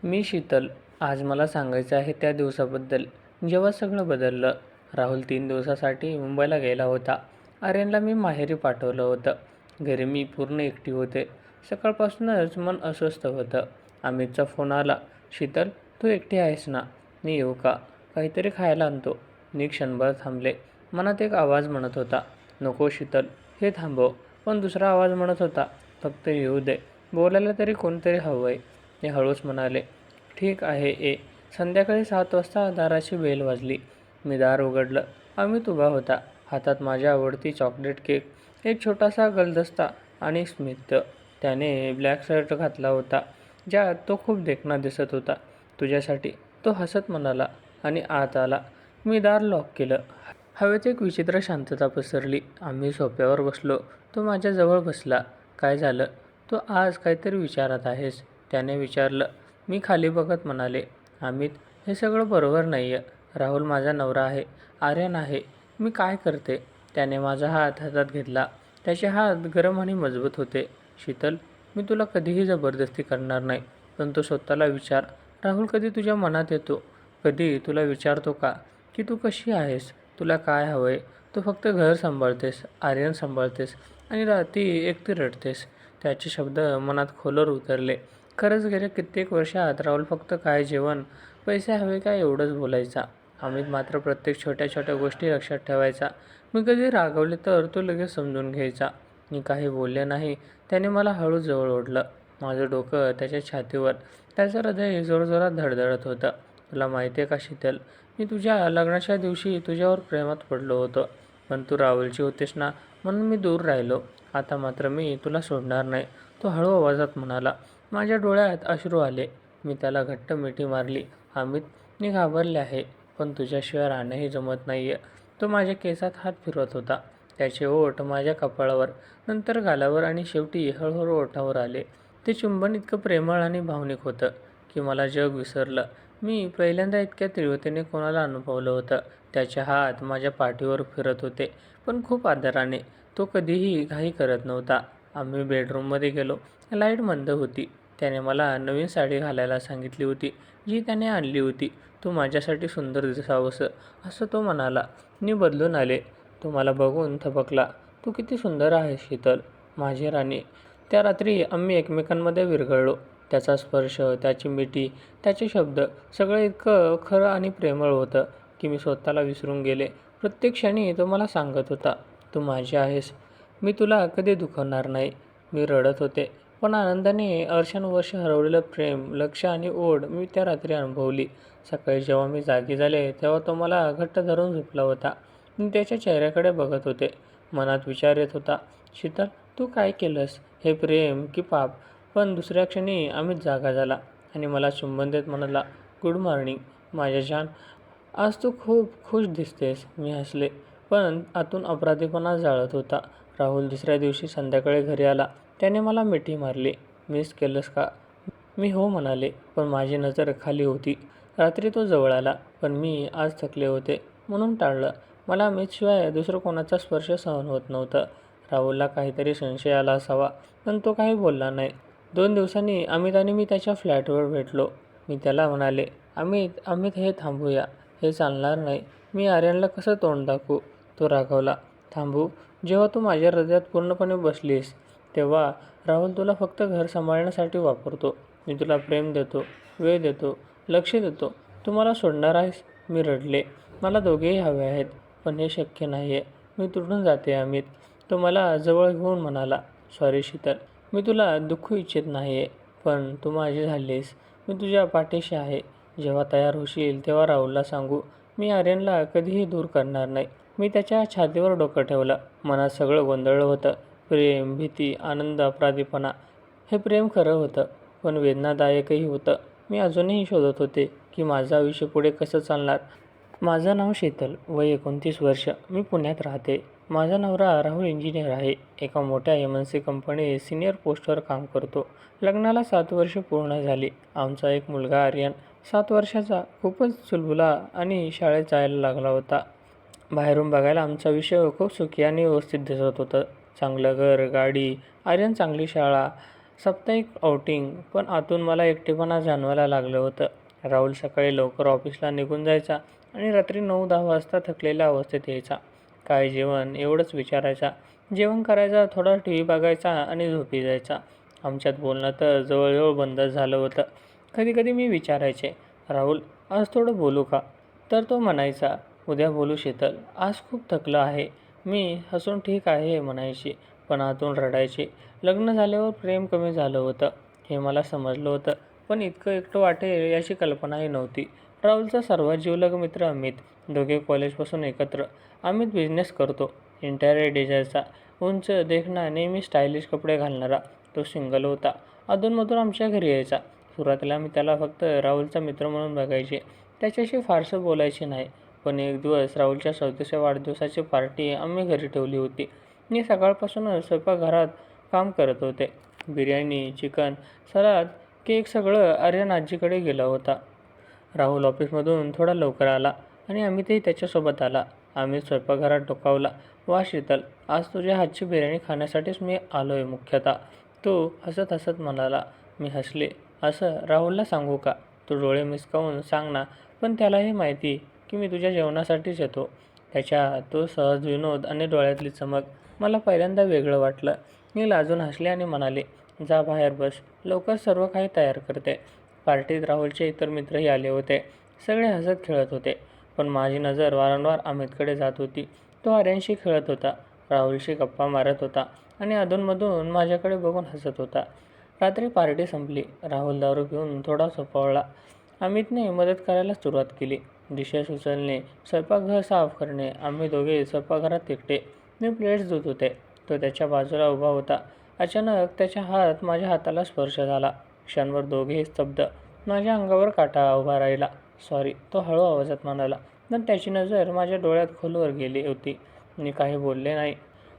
मी शीतल. आज मला सांगायचं आहे त्या दिवसाबद्दल, जेव्हा सगळं बदललं. राहुल 3 दिवसासाठी मुंबईला गेला होता. आर्यनला मी माहेरी पाठवलं होतं. घरी मी पूर्ण एकटी होते. सकाळपासूनच मन अस्वस्थ होतं. अमितचा फोन आला. शीतल, तू एकटी आहेस ना? मी येऊ का? काहीतरी खायला आणतो. मी क्षणभर थांबले. मनात एक आवाज म्हणत होता, नको शीतल, हे थांबव. पण दुसरा आवाज म्हणत होता, फक्त येऊ दे. बोलायला तरी कोणतरी हवंय. मी हळूच म्हणाले, ठीक आहे ए. संध्याकाळी 7 वाजता दाराची बेल वाजली. मी दार उघडलं. अमित उभा होता. हातात माझ्या आवडती चॉकलेट केक, एक छोटासा गुलदस्ता आणि स्मित. त्याने ब्लॅक शर्ट घातला होता, ज्यात तो खूप देखणा दिसत होता. तुझ्यासाठी, तो हसत म्हणाला आणि आत आला. मी दार लॉक केलं. हवेत एक विचित्र शांतता पसरली. आम्ही सोफ्यावर बसलो. तो माझ्याजवळ बसला. काय झालं? तू आज काहीतरी विचारात आहेस? त्याने विचारलं. मी खाली बघत म्हणाले, अमित, हे सगळं बरोबर नाही आहे. राहुल माझा नवरा आहे. आर्यन आहे. मी काय करते? त्याने माझा हात हातात घेतला. त्याचे हात गरम आणि मजबूत होते. शीतल, मी तुला कधीही जबरदस्ती करणार नाही. पण तू स्वतःला विचार, राहुल कधी तुझ्या मनात येतो? कधी तुला विचारतो का की तू कशी आहेस? तुला काय हवंय? तू फक्त घर सांभाळतेस, आर्यन सांभाळतेस आणि रात्री एकटी रडतेस. त्याचे शब्द मनात खोलवर उतरले. खरंच गेल्या कित्येक वर्षात राहुल फक्त काय जेवण, पैसे हवे काय एवढंच बोलायचा. अमित मात्र प्रत्येक छोट्या छोट्या गोष्टी लक्षात ठेवायचा. मी कधी रागवले तर तो लगेच समजून घ्यायचा. मी काही बोलले नाही. त्याने मला हळू जवळ ओढलं. माझं डोकं त्याच्या छातीवर. त्याचं हृदय जोरजोरात धडधडत होतं. तुला माहिती आहे का शीतल, मी तुझ्या लग्नाच्या दिवशी तुझ्यावर प्रेमात पडलो होतो. पण तू राहुलची होतीस ना, म्हणून मी दूर राहिलो. आता मात्र मी तुला सोडणार नाही. तो हळू आवाजात म्हणाला. माझ्या डोळ्यात अश्रू आले. मी त्याला घट्ट मिठी मारली. अमित, मी घाबरले आहे, पण तुझ्याशिवाय राहणंही जमत नाही आहे. तो माझ्या केसात हात फिरवत होता. त्याचे ओठ माझ्या कपाळावर, नंतर गालावर आणि शेवटी हळूहळू ओठावर आले. ते चुंबन इतकं प्रेमळ आणि भावनिक होतं की मला जग विसरलं. मी पहिल्यांदा इतक्या तीव्रतेने कोणाला अनुभवलं होतं. त्याचे हात माझ्या पाठीवर फिरत होते, पण खूप आदराने. तो कधीही घाई करत नव्हता. आम्ही बेडरूममध्ये गेलो. लाईट मंद होती. त्याने मला नवीन साडी घालायला सांगितली होती, जी त्याने आणली होती. तू माझ्यासाठी सुंदर दिसावंस, असं तो म्हणाला. मी बदलून आले. तो मला बघून थबकला. तू किती सुंदर आहेस शीतल, माझी राणी. त्या रात्री आम्ही एकमेकांमध्ये विरघळलो. त्याचा स्पर्श, त्याची मिठी, त्याचे शब्द, सगळं इतकं खरं आणि प्रेमळ होतं की मी स्वतःला विसरून गेले. प्रत्येक क्षणी तो मला सांगत होता, तू माझी आहेस. मी तुला कधी दुखवणार नाही. मी रडत होते, पण आनंदाने वर्षानुवर्षे हरवलेलं प्रेम, लक्ष आणि ओढ मी त्या रात्री अनुभवली. सकाळी जेव्हा मी जागी झाले, तेव्हा तो मला घट्ट धरून झोपला होता. मी त्याच्या चेहऱ्याकडे बघत होते. मनात विचार येत होता, शीतल, तू काय केलंस? हे प्रेम की पाप? पण दुसऱ्या क्षणी अमित जागा झाला आणि मला चुंबन देत म्हणाला, गुड मॉर्निंग माझ्या जान. आज तू खूप खुश दिसतेस. मी हसले, पण आतून अपराधीपणा जाळत होता. राहुल दुसऱ्या दिवशी संध्याकाळी घरी आला. त्याने मला मिठी मारली. मिस केलंस का? मी हो म्हणाले, पण माझी नजर खाली होती. रात्री तो जवळ आला, पण मी आज थकले होते म्हणून टाळलं. मला अमितशिवाय दुसरं कोणाचा स्पर्श सहन होत नव्हतं. राहुलला काहीतरी संशय आला असावा, पण तो काही बोलला नाही. 2 दिवसांनी अमित आणि मी त्याच्या फ्लॅटवर भेटलो. मी त्याला म्हणाले, अमित, अमित, हे थांबूया. हे चालणार नाही. मी आर्यनला कसं तोंड दाखवू? तो रागावला. थांबू? जेव्हा तू माझ्या हृदयात पूर्णपणे बसलीस तेव्हा. राहुल तुला फक्त घर सांभाळण्यासाठी वापरतो. मी तुला प्रेम देतो, वेळ देतो, लक्ष देतो. तू मला सोडणार आहेस? मी रडले. मला दोघेही हवे आहेत, पण हे शक्य नाही आहे. मी तुटून जाते अमित. तो मला जवळ घेऊन म्हणाला, सॉरी शीतल, मी तुला दुःखू इच्छित नाही आहे, पण तू माझी झालीस. मी तुझ्या पाठीशी आहे. जेव्हा तयार होशील तेव्हा राहुलला सांगू. मी आर्यनला कधीही दूर करणार नाही. मी त्याच्या छातीवर डोकं ठेवलं. मनात सगळं गोंधळलं होतं. प्रेम, भीती, आनंद, अपराधीपणा. हे प्रेम खरं होतं, पण वेदनादायकही होतं. मी अजूनही शोधत होते की माझं आयुष्य पुढे कसं चालणार. माझं नाव शीतल, वय 29 वर्ष. मी पुण्यात राहते. माझा नवरा राहुल इंजिनियर आहे. एका मोठ्या MNC कंपनीत सिनियर पोस्टवर काम करतो. लग्नाला 7 वर्ष पूर्ण झाली. आमचा एक मुलगा आर्यन, 7 वर्षाचा, खूपच चुलबुला आणि शाळेत जायला लागला होता. बाहेरून बघायला आमचं आयुष्य खूप सुखी आणि व्यवस्थित दिसत होतं. चांगलं घर, गाडी, आर्यन, चांगली शाळा, साप्ताहिक आउटिंग, पण आतून मला एकटेपणा जाणवायला लागलं होतं. राहुल सकाळी लवकर ऑफिसला निघून जायचा आणि रात्री 9-10 वाजता थकलेल्या अवस्थेत यायचा. काय जेवण एवढंच विचारायचा. जेवण करायचा, थोडा टी व्ही बघायचा आणि झोपी जायचा. आमच्यात बोलणं तर जवळजवळ बंदच झालं होतं. कधीकधी मी विचारायचे, राहुल आज थोडं बोलू का? तर तो म्हणायचा, उद्या बोलू शीतल, आज खूप थकलं आहे. मी हसून ठीक आहे म्हणायची, पण आतून रडायचे. लग्न झाल्यावर प्रेम कमी झालं होतं हे मला समजलं होतं, पण इतकं एकटं वाटेल याची कल्पनाही नव्हती. राहुलचा सर्वात जिवलग मित्र अमित. दोघे कॉलेजपासून एकत्र. अमित बिझनेस करतो. इंटेरियर डिझायनरचा. उंच, देखणा, नेहमी स्टायलिश कपडे घालणारा. तो सिंगल होता. अधूनमधून आमच्या घरी यायचा. सुरुवातीला मी त्याला फक्त राहुलचा मित्र म्हणून बघायचे. त्याच्याशी फारसं बोलायचे नाही. पण एक दिवस राहुलच्या 34व्या वाढदिवसाची पार्टी आम्ही घरी ठेवली होती. मी सकाळपासूनच स्वयंपाकघरात काम करत होते. बिर्याणी, चिकन, सलाद, केक सगळं आर्यन आजीकडे गेला होता. राहुल ऑफिसमधून थोडा लवकर आला आणि अमितही त्याच्यासोबत आला. आम्ही स्वयंपाकघरात डोकावला. वा शीतल, आज तुझ्या हातची बिर्याणी खाण्यासाठीच मी आलोय मुख्यतः. तो हसत हसत म्हणाला. मी हसले. असं राहुलला सांगू का? तू डोळे मिचकावून सांग ना. पण त्यालाही माहिती की मी तुझ्या जेवणासाठीच येतो. त्याच्या तो सहज विनोद आणि डोळ्यातली चमक मला पहिल्यांदा वेगळं वाटलं. मी लाजून हसले आणि म्हणाले, जा बाहेर बस, लवकर सर्व काही तयार करते. पार्टीत राहुलचे इतर मित्रही आले होते. सगळे हसत खेळत होते. पण माझी नजर वारंवार अमितकडे जात होती. तो आर्यनशी खेळत होता, राहुलशी गप्पा मारत होता आणि अधूनमधून माझ्याकडे बघून हसत होता. रात्री पार्टी संपली. राहुल दारू पिऊन थोडा सोपावला. अमितने मदत करायला सुरुवात केली. डिशेस उचलणे, स्वयंपाकघर साफ करणे. आम्ही दोघे स्वयंपाकघरात एकटे. मी प्लेट्स धुत होते. तो त्याच्या बाजूला उभा होता. अचानक त्याचा हात माझ्या हाताला स्पर्श झाला. क्षणभर दोघेही स्तब्ध. माझ्या अंगावर काटा उभा राहिला. सॉरी, तो हळू आवाजात म्हणाला. पण त्याची नजर माझ्या डोळ्यात खोलवर गेली होती. मी काही बोलले नाही.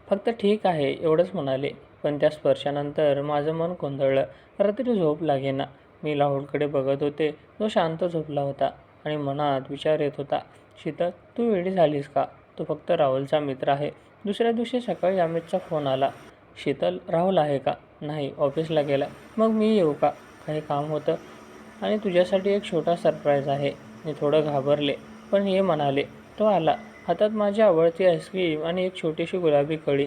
फक्त ठीक आहे एवढंच म्हणाले. पण त्या स्पर्शानंतर माझं मन गोंधळलं. रात्री झोप लागेना. मी राहुलकडे बघत होते. तो शांत झोपला होता आणि मनात विचार येत होता. शीतल, तू वेडी झालीस का? तो फक्त राहुलचा मित्र आहे. दुसऱ्या दिवशी सकाळी अमितचा फोन आला. शीतल, राहुल आहे का? नाही, ऑफिसला गेला. मग मी येऊ का? काही काम होतं आणि तुझ्यासाठी एक छोटा सरप्राईज आहे. मी थोडं घाबरले, पण ये म्हणाले. तो आला. हातात माझी आवडती आईस्क्रीम आणि एक छोटीशी गुलाबी कळी.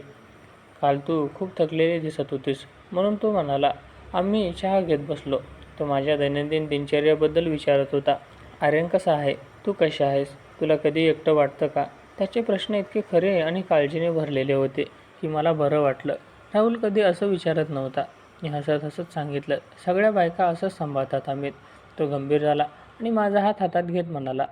काल तू खूप थकलेली दिसत होतीस, म्हणून तो म्हणाला. आम्ही चहा घेत बसलो. तो माझ्या दैनंदिन दिनचर्येबद्दल विचारत होता. आर्यन कसा आहे? तू कशी आहेस? तुला कधी एकटं वाटतं का? त्याचे प्रश्न इतके खरे आणि काळजीने भरलेले होते की मला बरं वाटलं. राहुल कधी असं विचारत नव्हता. मी हसत हसत सांगितलं, सगळ्या बायका असंच सांभाळतात अमित. तो गंभीर झाला आणि माझा हात हातात घेत म्हणाला,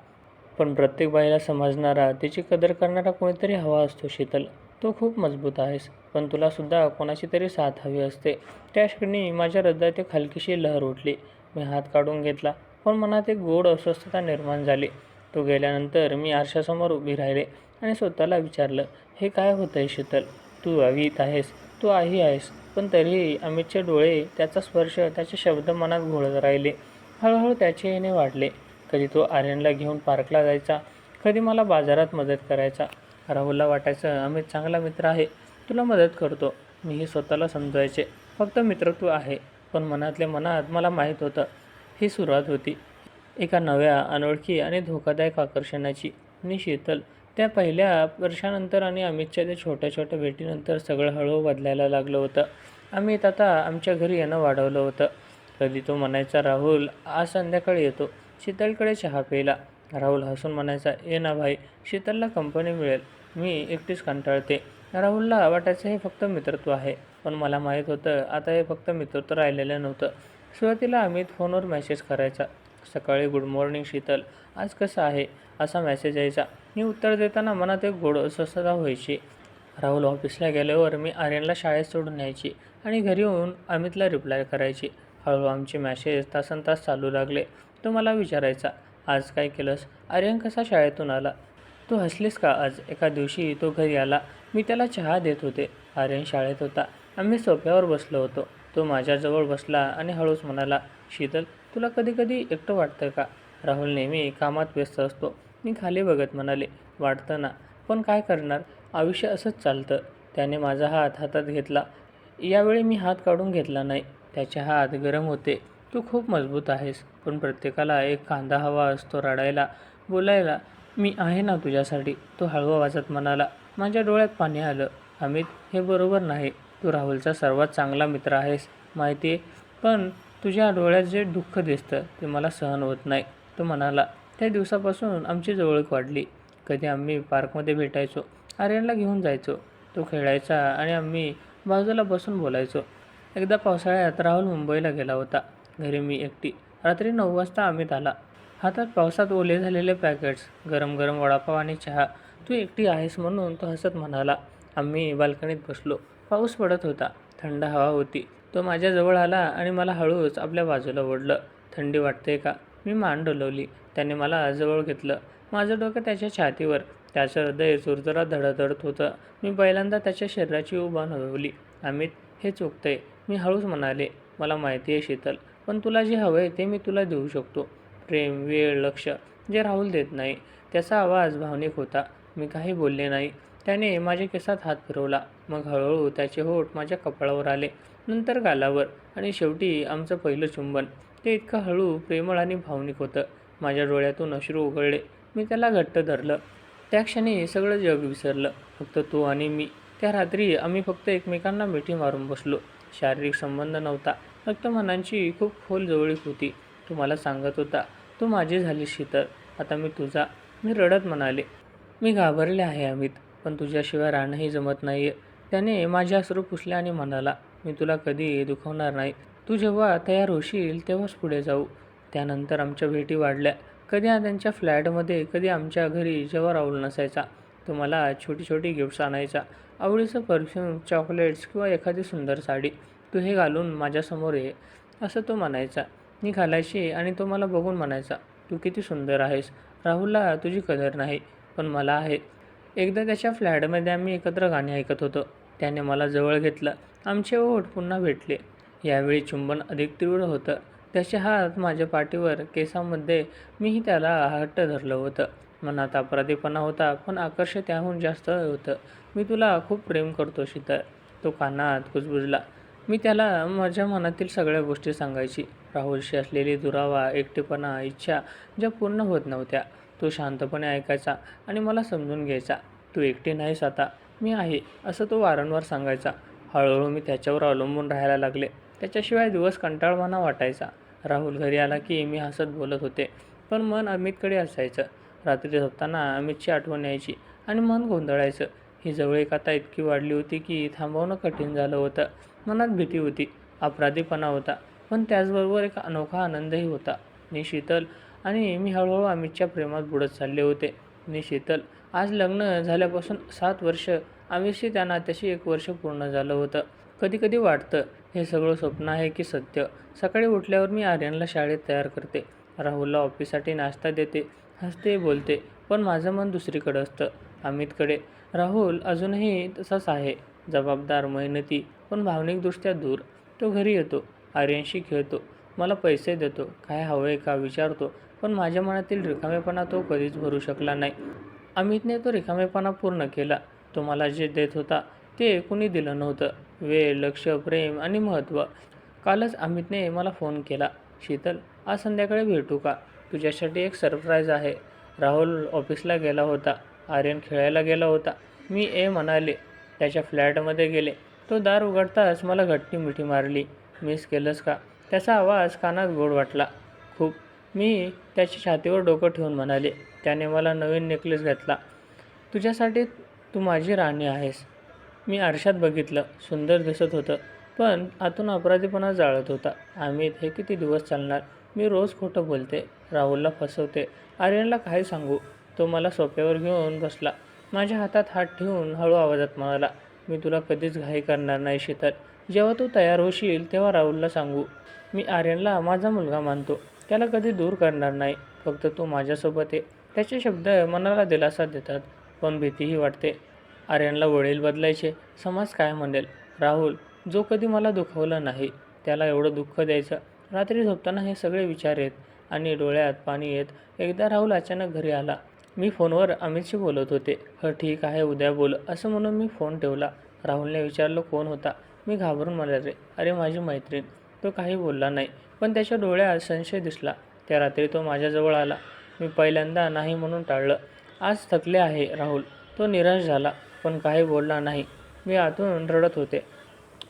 पण प्रत्येक बाईला समजणारा, तिची कदर करणारा कोणीतरी हवा असतो शीतल. तू खूप मजबूत आहेस, पण तुलासुद्धा कोणाची तरी साथ हवी असते. त्या क्षणी माझ्या हृदयात एक हलकीशी लहर उठली. मी हात काढून घेतला, पण मनात एक गोड अस्वस्थता निर्माण झाली. तो गेल्यानंतर मी आरशासमोर उभी राहिले आणि स्वतःला विचारलं, हे काय होतंय शीतल? तू अवीत आहेस, तू आई आहेस, पण तरीही अमितचे डोळे, त्याचा स्पर्श, त्याचे शब्द मनात घोळत राहिले. हळूहळू त्याचे येणे वाढले. कधी तो आर्यनला घेऊन पार्कला जायचा, कधी मला बाजारात मदत करायचा. राहुलला वाटायचं अमित चांगला मित्र आहे, तुला मदत करतो. मीही स्वतःला समजायचे, फक्त मित्रत्व आहे. पण मनातल्या मनात मला माहीत होतं, ही सुरुवात होती एका नव्या, अनोळखी आणि धोकादायक आकर्षणाची. आणि शीतल, त्या पहिल्या वर्षानंतर आणि अमितच्या त्या छोट्या छोट्या भेटीनंतर सगळं हळूहळू बदलायला लागलं होतं. अमित आता आमच्या घरी येणं वाढवलं होतं. कधी तो म्हणायचा, राहुल आज संध्याकाळी येतो शीतलकडे चहा प्यायला. राहुल हसून म्हणायचा, ये ना भाई, शीतलला कंपनी मिळेल, मी एकटीच कंटाळते. राहुलला वाटायचं हे फक्त मित्रत्व आहे, पण मला माहीत होतं आता हे फक्त मित्रत्व राहिलेलं नव्हतं. सुरुवातीला अमित फोनवर मेसेज करायचा. सकाळी गुड मॉर्निंग शीतल, आज कसं आहे, असा मेसेज यायचा. मी उत्तर देताना मनात एक गोड अस्वस्थता व्हायची. राहुल ऑफिसला गेल्यावर मी आर्यनला शाळेत सोडून यायची आणि घरी येऊन अमितला रिप्लाय करायची. हळूहळू आमचे मॅसेज तासनतास चालू लागले. तो मला विचारायचा, आज काय केलंस? आर्यन कसा शाळेतून आला? तू हसलीस का आज? एका दिवशी तो घरी आला. मी त्याला चहा देत होते. आर्यन शाळेत होता. आम्ही सोफ्यावर बसलो होतो. तो माझ्याजवळ बसला आणि हळूच म्हणाला, शीतल, तुला कधी कधी एकटं वाटतं का? राहुल नेहमी कामात व्यस्त असतो. मी खाली बघत म्हणाले, वाटतं ना, पण काय करणार, आयुष्य असंच चालतं. त्याने माझा हात हातात घेतला. यावेळी मी हात काढून घेतला नाही. त्याचे हात गरम होते. तू खूप मजबूत आहेस, पण प्रत्येकाला एक कांदा हवा असतो रडायला, बोलायला. मी आहे ना तुझ्यासाठी, तो हळू आवाजात म्हणाला. माझ्या डोळ्यात पाणी आलं. अमित, हे बरोबर नाही. तू राहुलचा सर्वात चांगला मित्र आहेस, माहिती आहे. पण तुझ्या डोळ्यात जे दुःख दिसतं ते मला सहन होत नाही, तो म्हणाला. त्या दिवसापासून आमची जवळीक वाढली. कधी आम्ही पार्कमध्ये भेटायचो, आर्यनला घेऊन जायचो. तो खेळायचा आणि आम्ही बाजूला बसून बोलायचो. एकदा पावसाळ्यात राहुल मुंबईला गेला होता. घरी मी एकटी. रात्री 9 वाजता अमित आला. हातात पावसात ओले झालेले पॅकेट्स, गरम गरम वडापाव आणि चहा. तू एकटी आहेस म्हणून तो हसत म्हणाला. आम्ही बाल्कनीत बसलो. पाऊस पडत होता, थंड हवा होती. तो माझ्याजवळ आला आणि मला हळूच आपल्या बाजूला ओढलं. थंडी वाटते का? मी मान डोलवली. त्याने मला जवळ घेतलं. माझं डोकं त्याच्या छातीवर. त्याचं हृदय जोरजोरात धडधडत होतं. मी पहिल्यांदा त्याच्या शरीराची उब अनुभवली. अमित, हे चुकतंय, मी हळूच म्हणाले. मला माहिती आहे शीतल, पण तुला जे हवं आहे ते मी तुला देऊ शकतो. प्रेम, वेळ, लक्ष, जे राहुल देत नाही. त्याचा आवाज भावनिक होता. मी काही बोलले नाही. त्याने माझ्या केसात हात फिरवला. मग हळूहळू त्याचे होठ माझ्या कपाळावर आले, नंतर गालावर, आणि शेवटी आमचं पहिलं चुंबन. ते इतकं हळू, प्रेमळ आणि भावनिक होतं. माझ्या डोळ्यातून अश्रू उघळले. मी त्याला घट्ट धरलं. त्या क्षणी सगळं जग विसरलं, फक्त तू आणि मी. त्या रात्री आम्ही फक्त एकमेकांना मिठी मारून बसलो. शारीरिक संबंध नव्हता, फक्त मनांची खूप खोल जवळीक होती. तो मला सांगत होता, तू माझी झालीस शीतल, आता मी तुझा. मी रडत म्हणाले, मी घाबरले आहे अमित, पण तुझ्याशिवाय राहणंही जमत नाही आहे. त्याने माझे अश्रू पुसले आणि म्हणाला, मी तुला कधी दुखवणार नाही. तू जेव्हा तयार होशील तेव्हाच पुढे जाऊ. त्यानंतर आमच्या भेटी वाढल्या. कधी त्यांच्या फ्लॅटमध्ये, कधी आमच्या घरी जेव्हा राहुल नसायचा. तो मला छोटी छोटी गिफ्ट्स आणायचा. आवडीचं परफ्यूम, चॉकलेट्स किंवा एखादी सुंदर साडी. तू हे घालून माझ्यासमोर ये, असं तो म्हणायचा. मी घालायची आणि तो मला बघून म्हणायचा, तू किती सुंदर आहेस. राहुलला तुझी कदर नाही, पण मला आहे. एकदा त्याच्या फ्लॅटमध्ये आम्ही एकत्र गाणी ऐकत होतो. त्याने मला जवळ घेतलं. आमचे ओठ पुन्हा भेटले. यावेळी चुंबन अधिक तीव्र होतं. त्याचे हात माझ्या पाठीवर, केसांमध्ये. मीही त्याला हट्ट धरलं होतं. मनात अपराधीपणा होता, पण आकर्षण त्याहून जास्त होतं. मी तुला खूप प्रेम करतो शीतल, तो कानात कुजबुजला. मी त्याला माझ्या मनातील सगळ्या गोष्टी सांगायची. राहुलशी असलेली दुरावा, एकटेपणा, इच्छा, ज्या पूर्ण होत नव्हत्या. तो शांतपणे ऐकायचा आणि मला समजून घ्यायचा. तू एकटी नाहीस आता, मी आहे, असं तो वारंवार सांगायचा. हळूहळू मी त्याच्यावर अवलंबून राहायला लागले. त्याच्याशिवाय दिवस कंटाळवाणा वाटायचा. राहुल घरी आला की मी हसत बोलत होते, पण मन अमितकडे असायचं. रात्री झोपताना अमितची आठवण यायची आणि मन गोंधळायचं. ही जवळीक आता इतकी वाढली होती की थांबवणं कठीण झालं होतं. मनात भीती होती, अपराधीपणा होता, पण त्याचबरोबर एक अनोखा आनंदही होता. शीतल आणि मी हळूहळू अमितच्या प्रेमात बुडत चालले होते. शीतल, आज लग्न झाल्यापासून 7 वर्ष, आमिषशी त्या नात्याशी 1 वर्ष पूर्ण झालं होतं. कधी कधी वाटतं, हे सगळं स्वप्न आहे की सत्य. सकाळी उठल्यावर मी आर्यनला शाळेत तयार करते, राहुलला ऑफिससाठी नाश्ता देते, हसते बोलते, पण माझं मन दुसरीकडे असतं, अमितकडे. राहुल अजूनही तसाच आहे, जबाबदार, मेहनती, पण भावनिकदृष्ट्या दूर. तो घरी येतो, आर्यनशी खेळतो, मला पैसे देतो, काय हवं आहे का विचारतो, पण माझ्या मनातील रिकामेपणा तो कधीच भरू शकला नाही. अमितने तो रिकामेपणा पूर्ण केला. तो मला जे देत होता ते कुणी दिलं नव्हतं, वेळ, लक्ष, प्रेम आणि महत्त्व. कालच अमितने मला फोन केला, शीतल, आज संध्याकाळी भेटू का? तुझ्यासाठी एक सरप्राईज आहे. राहुल ऑफिसला गेला होता, आर्यन खेळायला गेला होता. मी म्हणाले. त्याच्या फ्लॅटमध्ये गेले. तो दार उघडताच मला घट्टी मिठी मारली. मिस केलंस का? त्याचा आवाज कानात गोड वाटला खूप. मी त्याच्या छातीवर डोकं ठेवून म्हणाले. त्याने मला नवीन नेकलेस घातला. तुझ्यासाठी, तू माझी राणी आहेस. मी आरशात बघितलं. सुंदर दिसत होतं, पण आतून अपराधीपणा जाळत होता. अमित, हे किती दिवस चालणार? मी रोज खोटं बोलते, राहुलला फसवते, आर्यनला काय सांगू? तो मला सोफ्यावर घेऊन बसला. माझ्या हातात हात ठेवून हळू आवाजात म्हणाला, मी तुला कधीच घाई करणार नाही शीतल. जेव्हा तू तयार होशील तेव्हा राहुलला सांगू. मी आर्यनला माझा मुलगा मानतो, त्याला कधी दूर करणार नाही. फक्त तू माझ्यासोबत आहे. त्याचे शब्द मनाला दिलासा देतात, पण भीतीही वाटते. आर्यनला वडील बदलायचे, समाज काय म्हणेल? राहुल, जो कधी मला दुखवलं नाही, त्याला एवढं दुःख द्यायचं? रात्री झोपताना हे सगळे विचार येत आणि डोळ्यात पाणी येत. एकदा राहुल अचानक घरी आला. मी फोनवर अमितशी बोलत होते. ठीक आहे, उद्या बोल, असं म्हणून मी फोन ठेवला. राहुलने विचारलं, कोण होता? मी घाबरून म्हणाले, अरे माझी मैत्रीण. तो काही बोलला नाही, पण त्याच्या डोळ्यात संशय दिसला. त्या रात्री तो माझ्याजवळ आला. मी पहिल्यांदा नाही म्हणून टाळलं. आज थकले आहे राहुल. तो निराश झाला, पण काही बोलला नाही. मी आतून रडत होते.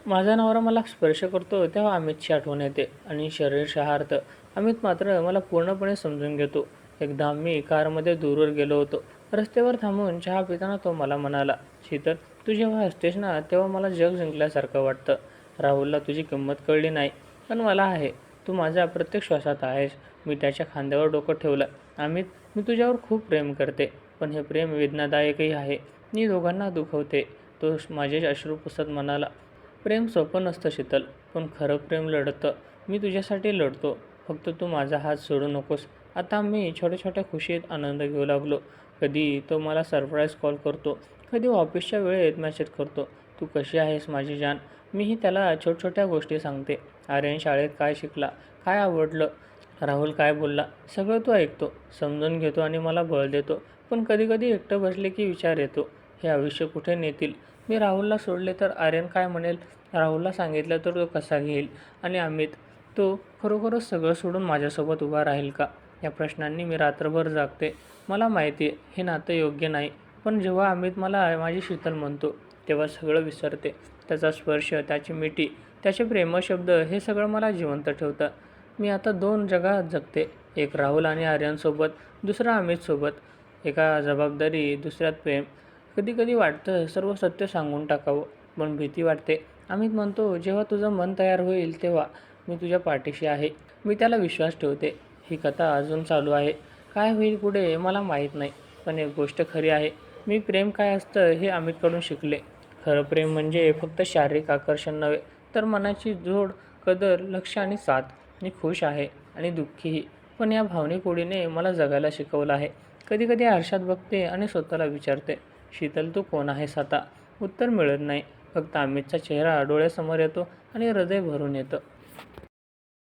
माझा नवरा मला स्पर्श करतो तेव्हा अमितची आठवण येते आणि शरीर शहारतं. अमित मात्र मला पूर्णपणे समजून घेतो. एकदा आम्ही कारमध्ये दूरवर गेलो होतो. रस्त्यावर थांबून चहा पिताना तो मला म्हणाला, शीतल, तू जेव्हा हसतेस ना तेव्हा मला जग जिंकल्यासारखं वाटतं. राहुलला तुझी किंमत कळली नाही, पण मला आहे. तू माझ्या प्रत्येक श्वासात आहेस. मी त्याच्या खांद्यावर डोकं ठेवलं. अमित, मी तुझ्यावर खूप प्रेम करते, पण हे प्रेम वेदनादायकही आहे. मी दोघांना दुखवते. तो माझे अश्रू पुसत म्हणाला, प्रेम सोपं नसतं शीतल, पण खरं प्रेम लढतं. मी तुझ्यासाठी लढतो. फक्त तू माझा हात सोडू नकोस. आता आम्ही छोट्या छोट्या खुशीत आनंद घेऊ लागलो. कधी तो मला सरप्राईज कॉल करतो, कधी ऑफिसच्या वेळेत मेसेज करतो, तू कशी आहेस माझी जान. मीही त्याला छोट्या गोष्टी सांगते. आर्यन शाळेत काय शिकला, काय आवडलं, राहुल काय बोलला, सगळं तो ऐकतो, समजून घेतो आणि मला बळ देतो. पण कधीकधी एकटं बसले की विचार येतो, हे आयुष्य कुठे नेतील. मी राहुलला सोडले तर आर्यन काय म्हणेल, राहुलला सांगितलं तर तो कसा घेईल, आणि अमित, तो खरोखरच सगळं सोडून माझ्यासोबत उभा राहील का. या प्रश्नांनी मी रात्रभर जागते. मला माहिती आहे हे नातं योग्य नाही, पण जेव्हा अमित मला माझी शीतल म्हणतो तेव्हा सगळं विसरते. त्याचा स्पर्श, त्याची मिठी, त्याचे प्रेमळ शब्द हे सगळं मला जिवंत ठेवतं. मी आता 2 जगात जगते. एक राहुल आणि आर्यनसोबत, दुसरा अमितसोबत. एका जबाबदारी, दुसऱ्यात प्रेम. कधी वाटतं सर्व सत्य सांगून टाकावं, पण भीती वाटते. अमित म्हणतो, जेव्हा तुझं मन तयार होईल तेव्हा मी तुझ्या पाठीशी आहे. मी त्याला विश्वास ठेवते. ही कथा अजून चालू आहे. काय होईल पुढे मला माहीत नाही, पण एक गोष्ट खरी आहे, मी प्रेम काय असतं हे अमितकडून शिकले. खरं प्रेम म्हणजे फक्त शारीरिक आकर्षण नव्हे, तर मनाची जोड, कदर, लक्ष आणि साथ. मी खुश आहे आणि दुःखीही, पण या भावनिक ओढीने मला जगायला शिकवलं आहे. कधी आरशात बघते आणि स्वतःला विचारते, शीतल तू कोण आहेस आता. उत्तर मिळत नाही, फक्त अमितचा चेहरा डोळ्यासमोर येतो आणि हृदय भरून येतं.